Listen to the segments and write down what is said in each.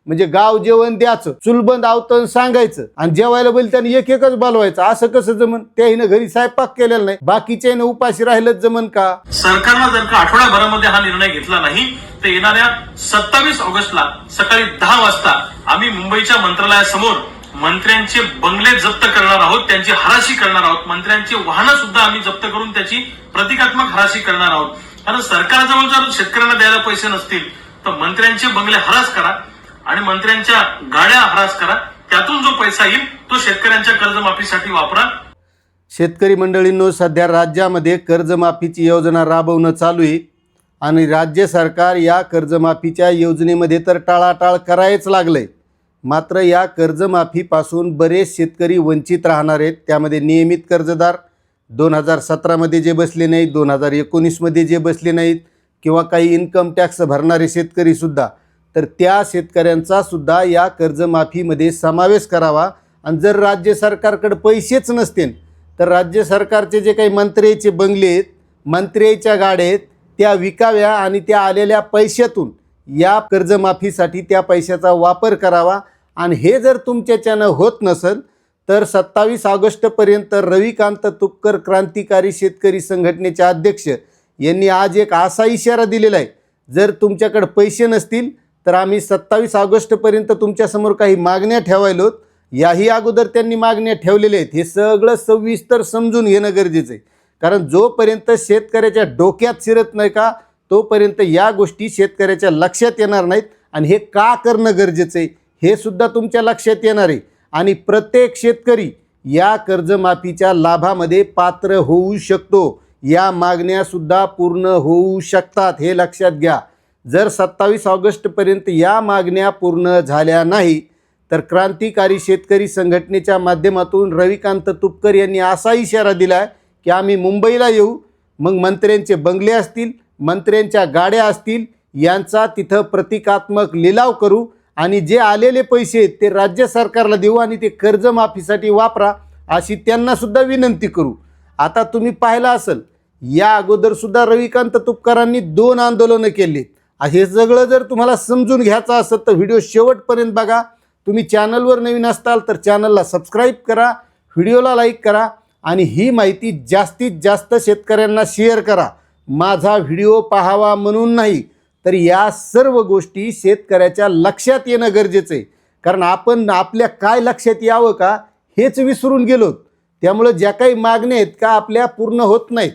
म्हणजे गाव जेवण द्यायचं, चुलबंद आवतं सांगायचं आणि जेवायला बैल त्याने एक एकच बोलवायचं, असं कसं जमन? त्याहीनं घरी स्वयंपाक केलेला नाही, बाकीच्यानं उपाशी राहिलंच जमन का? सरकारनं जर का आठवड्याभरामध्ये हा निर्णय घेतला नाही तर येणाऱ्या 27 ऑगस्टला सकाळी 10 वाजता आम्ही मुंबईच्या मंत्रालयासमोर मंत्र्यांचे बंगले जप्त करणार आहोत, त्यांची हराशी करणार आहोत, मंत्र्यांची वाहनं सुद्धा आम्ही जप्त करून त्याची प्रतिकात्मक हराशी करणार आहोत. कारण सरकारजवळ जर शेतकऱ्यांना द्यायला पैसे नसतील तर मंत्र्यांचे बंगले हरास करा आणि मंत्र्यांच्या गाड्या हरास करा, त्यातून जो पैसा येईल तो शेतकऱ्यांच्या कर्जमाफीसाठी वापरा. शेतकरी मंडळींनो, सध्या राज्यामध्ये कर्जमाफीची योजना राबवणं चालू आहे आणि राज्य सरकार या कर्जमाफीच्या योजनेमध्ये तर टाळाटाळ करायच लागलंय. मात्र या कर्जमाफीपासून बरेच शेतकरी वंचित राहणार आहेत. त्यामध्ये नियमित कर्जदार 2017मध्ये जे बसले नाहीत, 2019मध्ये जे बसले नाहीत किंवा काही इन्कम टॅक्स भरणारे शेतकरीसुद्धा, तर त्या शेतकऱ्यांचा सुद्धा या कर्जमाफीमध्ये समावेश करावा. आणि जर राज्य सरकारकडे पैसेच नसतील तर राज्य सरकारचे जे काही मंत्र्याचे बंगले आहेत, मंत्र्याच्या गाड्या आहेत, त्या विकाव्या आणि त्या आलेल्या पैशातून या कर्जमाफीसाठी त्या पैशाचा वापर करावा. आणि हे जर तुमच्याच्यानं होत नसेल तर 27 ऑगस्टपर्यंत रविकांत तुपकर क्रांतिकारी शेतकरी संघटनेचे अध्यक्ष यांनी आज एक असा इशारा दिलेला आहे, जर तुमच्याकडे पैसे नसतील तर आम्ही 27 ऑगस्टपर्यंत तुमच्यासमोर काही मागण्या ठेवायलोत. याही अगोदर त्यांनी मागण्या ठेवलेल्या आहेत. हे सगळं सविस्तर समजून घेणं गरजेचं आहे, कारण जोपर्यंत शेतकऱ्याच्या डोक्यात शिरत नाही का तोपर्यंत या गोष्टी शेतकऱ्याच्या लक्षात येणार नाहीत. आणि हे का करणं गरजेचं आहे हे सुद्धा तुमच्या लक्षात येणार आहे. आणि प्रत्येक शेतकरी या कर्जमाफीच्या लाभामध्ये पात्र होऊ शकतो. या मागण्यासुद्धा पूर्ण होऊ शकतात, हे लक्षात घ्या. जर 27 ऑगस्टपर्यंत या मागण्या पूर्ण झाल्या नाही तर क्रांतिकारी शेतकरी संघटनेच्या माध्यमातून रविकांत तुपकर यांनी असा इशारा दिला आहे की आम्ही मुंबईला येऊ, मग मंत्र्यांचे बंगले असतील, मंत्र्यांच्या गाड्या असतील, यांचा तिथं प्रतिकात्मक लिलाव करू आणि जे आलेले पैसे आहेत ते राज्य सरकारला देऊ आणि ते कर्जमाफीसाठी वापरा, अशी त्यांनासुद्धा विनंती करू. आता तुम्ही पाहिलं असेल, या अगोदरसुद्धा रविकांत तुपकरांनी 2 आंदोलनं केली. हे सगळं जर तुम्हाला समजून घ्यायचं असेल तर व्हिडिओ शेवटपर्यंत बघा. तुम्ही चॅनलवर नवीन असताल तर चॅनलला सबस्क्राईब करा, व्हिडिओला लाईक करा आणि ही माहिती जास्तीत जास्त शेतकऱ्यांना शेअर करा. माझा व्हिडिओ पाहावा म्हणून नाही, तर या सर्व गोष्टी शेतकऱ्याच्या लक्षात येणं गरजेचं आहे. कारण आपण आपल्या काय लक्षात यावं का हेच विसरून गेलो. त्यामुळं ज्या काही मागण्या आहेत का आपल्या पूर्ण होत नाहीत.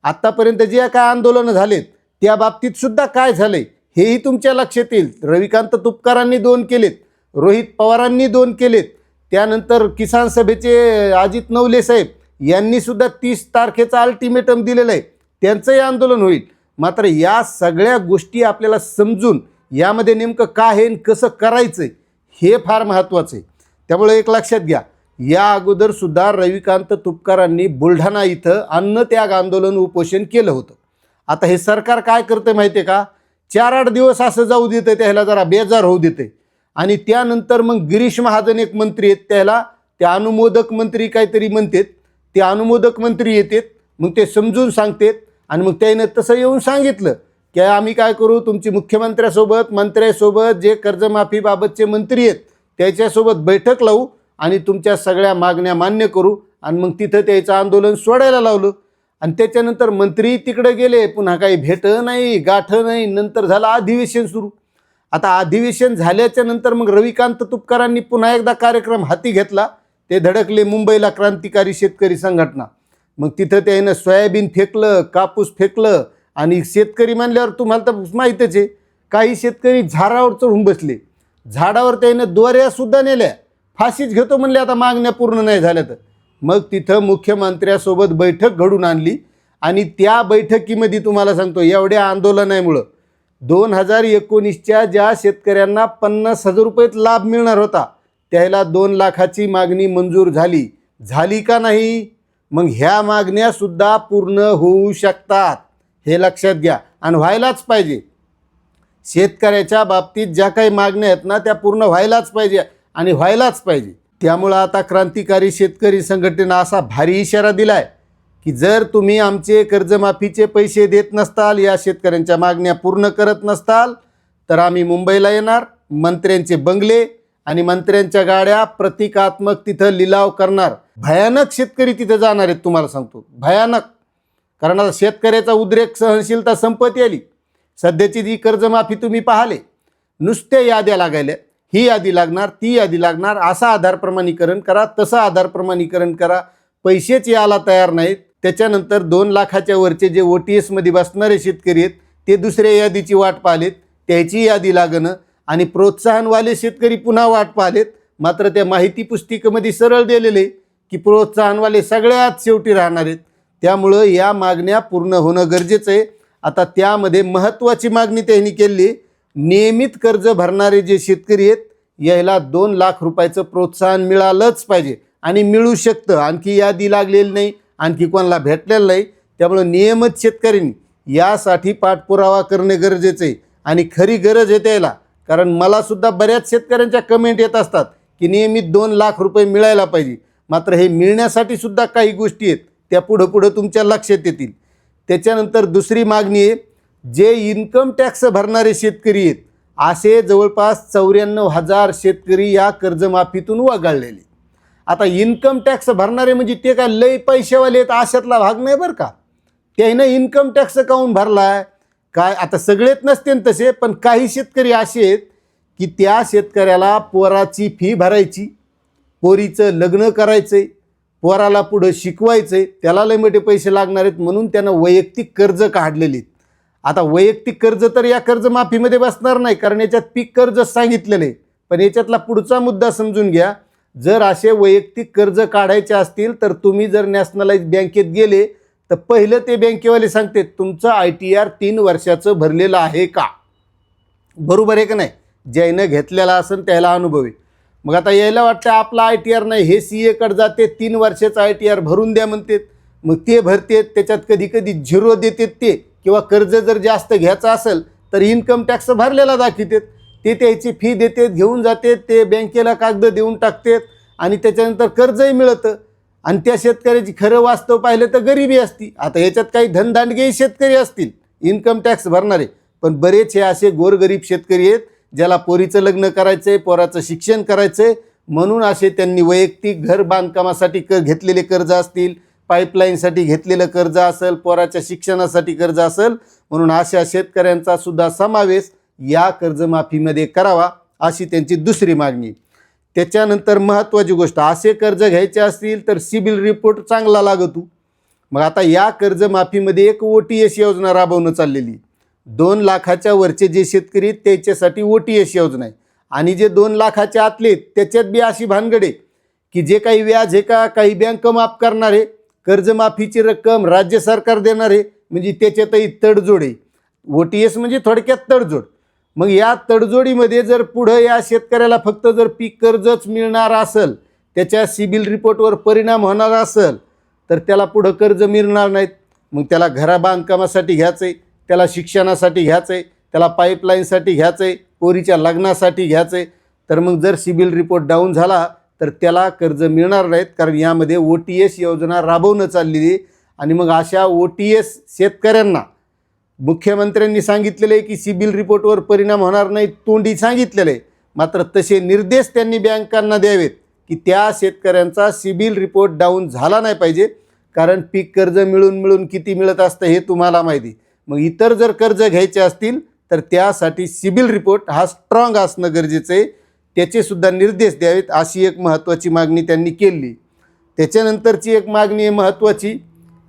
आत्तापर्यंत ज्या काय आंदोलनं झालेत त्या बाबतीत सुद्धा काय झालंय हेही तुमच्या लक्षात येईल. रविकांत तुपकरांनी 2 केलेत, रोहित पवारांनी 2 केलेत, त्यानंतर किसान सभेचे अजित नवले साहेब यांनी सुद्धा 30 तारखेचा अल्टिमेटम दिलेलं आहे, त्यांचंही आंदोलन होईल. मात्र या सगळ्या गोष्टी आपल्याला समजून यामध्ये नेमकं काय आहे आणि कसं करायचं आहे हे फार महत्त्वाचं आहे. त्यामुळे एक लक्षात घ्या, या अगोदरसुद्धा रविकांत तुपकरांनी बुलढाणा इथं अन्नत्याग आंदोलन उपोषण केलं होतं. आता हे सरकार काय करतं माहिती आहे का, 4-8 दिवस असं जाऊ देतं, त्याला जरा बेजार होऊ देते आणि त्यानंतर मग गिरीश महाजन एक मंत्री आहेत, त्याला ते अनुमोदक मंत्री काहीतरी म्हणतात, ते अनुमोदक मंत्री येतात, मग ते समजून सांगतात आणि मग त्यानं तसं येऊन सांगितलं की आम्ही काय करू, तुमची मुख्यमंत्र्यासोबत मंत्र्यासोबत जे कर्जमाफीबाबतचे मंत्री आहेत त्याच्यासोबत बैठक लावू आणि तुमच्या सगळ्या मागण्या मान्य करू. आणि मग तिथं त्याचं आंदोलन सोडायला लावलं आणि त्याच्यानंतर मंत्री तिकडे गेले, पुन्हा काही भेट नाही गाठ नाही. नंतर झालं अधिवेशन सुरू. आता अधिवेशन झाल्याच्या नंतर मग रविकांत तुपकरांनी पुन्हा एकदा कार्यक्रम हाती घेतला. ते धडकले मुंबईला क्रांतिकारी शेतकरी संघटना. मग तिथं त्यानं सोयाबीन फेकलं, कापूस फेकलं आणि शेतकरी म्हणल्यावर तुम्हाला तर माहीतच आहे, काही शेतकरी झाडावर चढून बसले, झाडावर त्यानं दोऱ्यासुद्धा नेल्या, फाशीच घेतो म्हणले आता मागण्या पूर्ण नाही झाल्या तर. मग तिथं मुख्यमंत्र्यासोबत बैठक घडून आणली आणि त्या बैठकीमध्ये तुम्हाला सांगतो एवढ्या आंदोलनामुळं 2019च्या ज्या शेतकऱ्यांना 50,000 रुपयात लाभ मिळणार होता त्याला 2 लाखाची मागणी मंजूर झाली का नाही? मग ह्या मागण्यासुद्धा पूर्ण होऊ शकतात, हे लक्षात घ्या आणि व्हायलाच पाहिजे. शेतकऱ्याच्या बाबतीत ज्या काही मागण्या आहेत ना त्या पूर्ण व्हायलाच पाहिजे आणि व्हायलाच पाहिजे. त्यामुळं आता क्रांतिकारी शेतकरी संघटनेनं असा भारी इशारा दिलाय की जर तुम्ही आमचे कर्जमाफीचे पैसे देत नसताल, या शेतकऱ्यांच्या मागण्या पूर्ण करत नसताल तर आम्ही मुंबईला येणार मंत्र्यांचे बंगले आणि मंत्र्यांच्या गाड्या प्रतिकात्मक तिथं लिलाव करणार. भयानक शेतकरी तिथं जाणार आहेत तुम्हाला सांगतो, भयानक. कारण आता शेतकऱ्याचा उद्रेक सहनशीलता संपत्ती आली. सध्याची जी कर्जमाफी तुम्ही पाहिले, नुसत्या याद्या लागायल्या, ही यादी लागणार, ती यादी लागणार, असं आधार प्रमाणीकरण करा, तसं आधार प्रमाणीकरण करा. पैसेच यायला तयार नाहीत. त्याच्यानंतर 2 लाखाच्या वरचे जे OTS मध्ये बसणारे शेतकरी आहेत ते दुसऱ्या यादीची वाट पाहिलेत, त्याची यादी लागणं. आणि प्रोत्साहनवाले शेतकरी पुन्हा वाट पाहिलेत. मात्र त्या माहिती पुस्तिकेमध्ये सरळ दिलेले की प्रोत्साहनवाले सगळ्यात शेवटी राहणार आहेत. त्यामुळं या मागण्या पूर्ण होणं गरजेचं आहे. आता त्यामध्ये महत्त्वाची मागणी त्यांनी केली, नियमित कर्ज भरणारे जे शेतकरी आहेत याला 2 लाख रुपयाचं प्रोत्साहन मिळालंच पाहिजे आणि मिळू शकतं. आणखी यादी लागलेली नाही, आणखी कोणाला भेटलेलं नाही. त्यामुळं नियमित शेतकऱ्यांनी यासाठी पाठपुरावा करणे गरजेचं आहे आणि खरी गरज आहे त्याला. कारण मलासुद्धा बऱ्याच शेतकऱ्यांच्या कमेंट येत असतात की नियमित 2 लाख रुपये मिळायला पाहिजे. मात्र हे मिळण्यासाठी सुद्धा काही गोष्टी आहेत, त्या पुढं तुमच्या लक्षात येतील. त्याच्यानंतर दुसरी मागणी आहे, जे इन्कम टॅक्स भरणारे शेतकरी आहेत असे जवळपास 94,000 शेतकरी या कर्जमाफीतून वगळलेले. आता इन्कम टॅक्स भरणारे म्हणजे ते काय लय पैसेवाले आहेत अशातला भाग नाही बरं का. त्यानं इन्कम टॅक्स काऊन भरलाय काय, आता सगळेच नसते तसे, पण काही शेतकरी असे आहेत की त्या शेतकऱ्याला पोराची फी भरायची, पोरीचं लग्न करायचं आहे, पोराला पुढं शिकवायचं आहे, त्याला लय मोठे पैसे लागणार आहेत म्हणून त्यानं वैयक्तिक कर्ज काढलेले आहेत. आता वैयक्तिक कर्ज तर या कर्जमाफीमध्ये बसणार नाही, कारण याच्यात पीक कर्ज सांगितलेलं आहे. पण याच्यातला पुढचा मुद्दा समजून घ्या. जर असे वैयक्तिक कर्ज काढायचे असतील तर तुम्ही जर नॅशनलाइज बँकेत गेले तर पहिलं ते बँकेवाले सांगते तुमचं ITR 3 वर्षाचं भरलेलं आहे का, बरोबर आहे का नाही. ज्यानं घेतलेला असेल त्याला अनुभव आहे. मग आता यायला वाटतं आपला ITR नाही, हे CA कडे जाते, 3 वर्षाचं ITR भरून द्या म्हणतात. मग ते भरतेत, त्याच्यात कधी कधी 0 देतात ते, किंवा कर्ज जर जास्त घ्यायचं असेल तर इन्कम टॅक्स भरलेला दाखवतात, ते त्याची फी देतात, घेऊन जातात, ते बँकेला कागद देऊन टाकतात आणि त्याच्यानंतर कर्जही मिळतं. आणि त्या शेतकऱ्याची खरं वास्तव पाहिलं तर गरिबी असती. आता याच्यात काही धनदांडगे शेतकरी असतील इन्कम टॅक्स भरणारे, पण बरेच हे असे गोरगरीब शेतकरी आहेत ज्याला पोरीचं लग्न करायचं आहे, पोराचं शिक्षण करायचं आहे, म्हणून असे त्यांनी वैयक्तिक घर बांधकामासाठी घेतलेले कर्ज असतील, पाईपलाईनसाठी घेतलेलं कर्ज असेल, पोराच्या शिक्षणासाठी कर्ज असेल, म्हणून अशा शेतकऱ्यांचा सुद्धा समावेश या कर्जमाफीमध्ये करावा अशी त्यांची दुसरी मागणी. त्याच्यानंतर महत्त्वाची गोष्ट, असे कर्ज घ्यायचे असतील तर सिबिल रिपोर्ट चांगला लागतो. मग आता या कर्जमाफीमध्ये एक OTS योजना राबवणं चाललेली. 2 लाखाच्या वरचे जे शेतकरी आहेत त्याच्यासाठी OTS योजना आहे. आणि जे 2 लाखाच्या आतले त्याच्यात बी अशी भानगड आहे की जे काही व्याज आहे का काही बँक माफ करणारे, कर्जमाफीची रक्कम राज्य सरकार देणारे, म्हणजे त्याच्यातही तडजोड आहे. OTS म्हणजे थोडक्यात तडजोड. मग या तडजोडीमध्ये जर पुढं या शेतकऱ्याला फक्त जर पीक कर्जच मिळणार असेल, त्याच्या सिबिल रिपोर्टवर परिणाम होणार असेल तर त्याला पुढं कर्ज मिळणार नाहीत. मग त्याला घरा बांधकामासाठी घ्यायचं आहे, त्याला शिक्षणासाठी घ्यायचं आहे, त्याला पाईपलाईनसाठी घ्यायचं आहे, पोरीच्या लग्नासाठी घ्यायचं आहे. तर मग जर सिबिल रिपोर्ट डाऊन झाला तर त्याला कर्ज मिळणार नाहीत, कारण यामध्ये OTS योजना राबवणं चाललेली आहे. आणि मग अशा OTS शेतकऱ्यांना मुख्यमंत्र्यांनी सांगितलेलं आहे की सिबिल रिपोर्टवर परिणाम होणार नाही, तोंडी सांगितलेलं आहे. मात्र तसे निर्देश त्यांनी बँकांना द्यावेत की त्या शेतकऱ्यांचा सिबिल रिपोर्ट डाऊन झाला नाही पाहिजे, कारण पीक कर्ज मिळून किती मिळत असतं हे तुम्हाला माहिती. मग इतर जर कर्ज घ्यायचे असतील तर त्यासाठी सिबिल रिपोर्ट हा स्ट्रॉंग असणं गरजेचं आहे, त्याचेसुद्धा निर्देश द्यावेत अशी एक महत्त्वाची मागणी त्यांनी केली. त्याच्यानंतरची एक मागणी आहे महत्त्वाची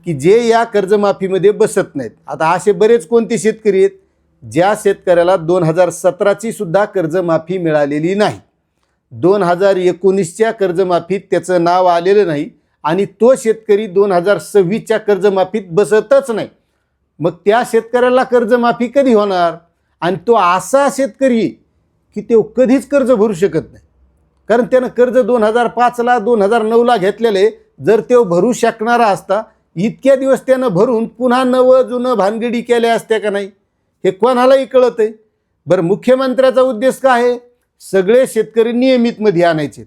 की जे या कर्जमाफीमध्ये बसत नाहीत. आता असे बरेच कोणते शेतकरी आहेत ज्या शेतकऱ्याला 2017ची सुद्धा कर्जमाफी मिळालेली नाही, 2019च्या कर्जमाफीत त्याचं नाव आलेलं नाही आणि तो शेतकरी 2026च्या कर्जमाफीत बसतच नाही. मग त्या शेतकऱ्याला कर्जमाफी कधी होणार. आणि तो असा शेतकरी की तो कधीच कर्ज भरू शकत नाही, कारण त्यानं कर्ज 2005ला 2009ला घेतलेले. जर तो भरू शकणारा असता इतक्या दिवस त्यानं भरून पुन्हा नवं जुनं भानगडी केल्या असत्या का नाही, हे कोणालाही कळत आहे. बरं, मुख्यमंत्र्याचा उद्देश काय आहे, सगळे शेतकरी नियमितमध्ये आणायचे.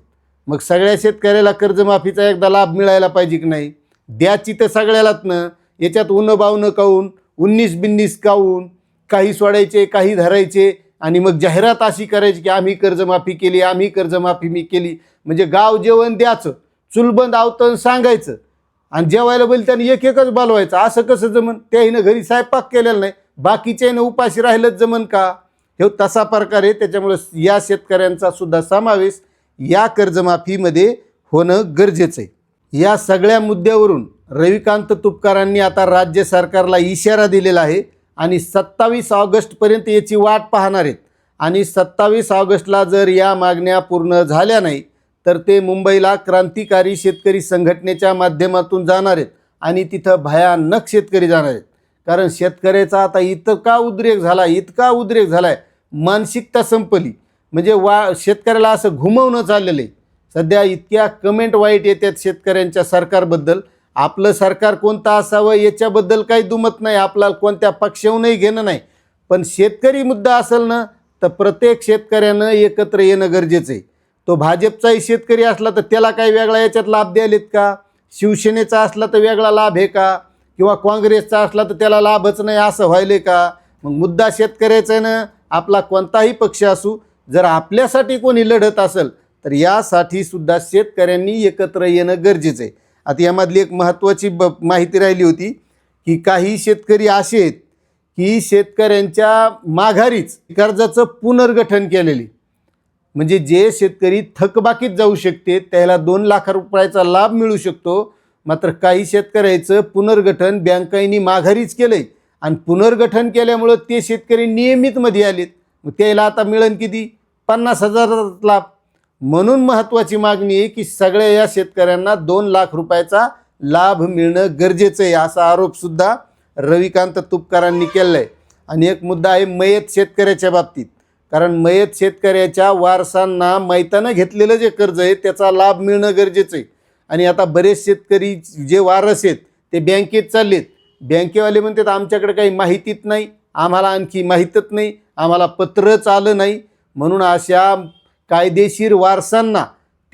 मग सगळ्या शेतकऱ्याला कर्जमाफीचा एकदा लाभ मिळायला पाहिजे की नाही, द्याची तर सगळ्यालाच न. याच्यात उन्ह बावणं काऊन, 19-20 काऊन, काही सोडायचे काही धरायचे, आणि मग जाहिरात अशी करायची की आम्ही कर्जमाफी केली, आम्ही कर्जमाफी मी केली. म्हणजे गाव जेवण द्यायचं, चुलबंद आवतं सांगायचं आणि जेवायला बैल त्याने एक एकच बोलवायचं. असं कसं जमन? त्याहीनं घरी स्वयंपाक केलेला नाही, बाकीच्यानं उपाशी राहिलंच जमन का? हे तसा प्रकार आहे. त्याच्यामुळं या शेतकऱ्यांचा सुद्धा समावेश या कर्जमाफीमध्ये होणं गरजेचं आहे. या सगळ्या मुद्द्यावरून रविकांत तुपकरांनी आता राज्य सरकारला इशारा दिलेला आहे आणि 27 ऑगस्टपर्यंत याची वाट पाहणार आहेत. आणि 27 ऑगस्टला जर या मागण्या पूर्ण झाल्या नाही तर ते मुंबईला क्रांतिकारी शेतकरी संघटनेच्या माध्यमातून जाणार आहेत आणि तिथं भयानक शेतकरी जाणार आहेत. कारण शेतकऱ्याचा आता इतका उद्रेक झाला आहे, मानसिकता संपली. म्हणजे शेतकऱ्याला असं घुमवणं चाललेलं आहे. सध्या इतक्या कमेंट वाईट येतात शेतकऱ्यांच्या सरकारबद्दल. आपलं सरकार कोणतं असावं याच्याबद्दल काही दुमत नाही, आपल्याला कोणत्या पक्षाहूनही घेणं नाही. पण शेतकरी मुद्दा असेल ना तर प्रत्येक शेतकऱ्यानं एकत्र येणं गरजेचं आहे. तो भाजपचाही शेतकरी असला तर त्याला काही वेगळा याच्यात लाभ द्यायलेत का? शिवसेनेचा असला तर वेगळा लाभ आहे का? किंवा काँग्रेसचा असला तर त्याला लाभच नाही असं व्हायले का? मग मुद्दा शेतकऱ्याचा आहे ना. आपला कोणताही पक्ष असू, जर आपल्यासाठी कोणी लढत असेल तर यासाठी सुद्धा शेतकऱ्यांनी एकत्र येणं गरजेचं आहे. आता यामधली एक महत्त्वाची माहिती राहिली होती की काही शेतकरी असे आहेत की शेतकऱ्यांच्या माघारीच कर्जाचं पुनर्गठन केलेले. म्हणजे जे शेतकरी थकबाकीत जाऊ शकते त्याला 2 लाख रुपयाचा लाभ मिळू शकतो. मात्र काही शेतकऱ्याचं पुनर्गठन बँकांनी माघारीच केलं आहे आणि पुनर्गठन केल्यामुळं ते शेतकरी नियमितमध्ये आलेत. मग त्याला आता मिळेल किती? 50,000 लाभ. म्हणून महत्त्वाची मागणी आहे की सगळ्या या शेतकऱ्यांना 2 लाख रुपयाचा लाभ मिळणं गरजेचं आहे, असा आरोपसुद्धा रविकांत तुपकरांनी केला आहे. आणि एक मुद्दा आहे मयत शेतकऱ्याच्या बाबतीत. कारण मयत शेतकऱ्याच्या वारसांना मैतानं घेतलेलं जे कर्ज आहे त्याचा लाभ मिळणं गरजेचं आहे. आणि आता बरेच शेतकरी जे वारस आहेत ते बँकेत चाललेत. बँकेवाले म्हणतात आमच्याकडे काही माहितीच नाही, आम्हाला आणखी माहीतच नाही, आम्हाला पत्रच आलं नाही. म्हणून अशा कायदेशीर वारसांना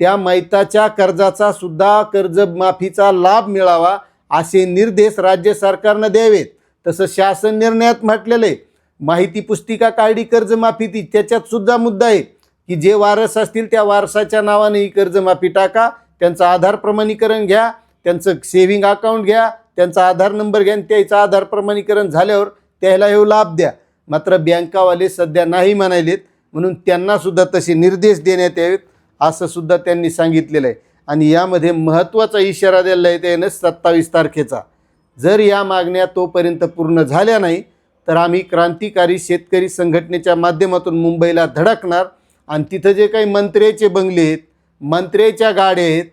त्या मैताच्या कर्जाचा सुद्धा कर्जमाफीचा लाभ मिळावा असे निर्देश राज्य सरकारनं द्यावेत. तसं शासन निर्णयात म्हटलेलं आहे. माहिती पुस्तिका काढली कर्जमाफी त्याच्यात सुद्धा मुद्दा आहे की जे वारस असतील त्या वारसाच्या नावाने ही कर्जमाफी टाका, त्यांचं आधार प्रमाणीकरण घ्या, त्यांचं सेव्हिंग अकाउंट घ्या, त्यांचा आधार नंबर घ्या आणि त्याचं आधार प्रमाणीकरण झाल्यावर त्याला हे लाभ द्या. मात्र बँकावाले सध्या नाही म्हणालेत. म्हणून त्यांनासुद्धा तसे निर्देश देण्यात यावेत असं सुद्धा त्यांनी सांगितलेलं आहे. आणि यामध्ये महत्त्वाचा इशारा दिलेला आहे त्यानं 27 तारखेचा. जर या मागण्या तोपर्यंत पूर्ण झाल्या नाही तर आम्ही क्रांतिकारी शेतकरी संघटनेच्या माध्यमातून मुंबईला धडकणार आणि तिथं जे काही मंत्र्याचे बंगले आहेत, मंत्र्याच्या गाड्या आहेत,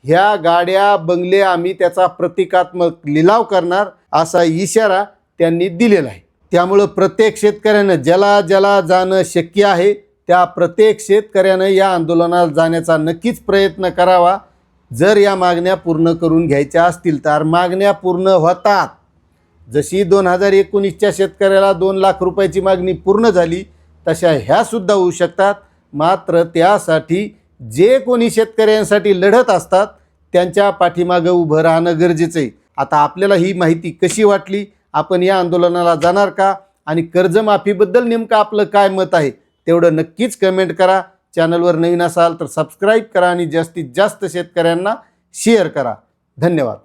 ह्या गाड्या बंगले आम्ही त्याचा प्रतिकात्मक लिलाव करणार असा इशारा त्यांनी दिलेला आहे. त्यामुळं प्रत्येक शेतकऱ्यानं ज्याला जाणं शक्य आहे त्या प्रत्येक शेतकऱ्यानं या आंदोलनात जाण्याचा नक्कीच प्रयत्न करावा. जर या मागण्या पूर्ण करून घ्यायच्या असतील तर मागण्या पूर्ण होतात. जशी 2019च्या शेतकऱ्याला 2 लाख रुपयाची मागणी पूर्ण झाली तशा ह्यासुद्धा होऊ शकतात. मात्र त्यासाठी जे कोणी शेतकऱ्यांसाठी लढत असतात त्यांच्या पाठीमागं उभं राहणं गरजेचं आहे. आता आपल्याला ही माहिती कशी वाटली? आपण या आंदोलनाला जाणार का? आणि कर्जमाफीबद्दल नेमकं आपलं काय मत आहे तेवढं नक्कीच कमेंट करा. चॅनलवर नवीन असाल तर सबस्क्राईब करा आणि जास्तीत जास्त शेतकऱ्यांना शेअर करा. धन्यवाद.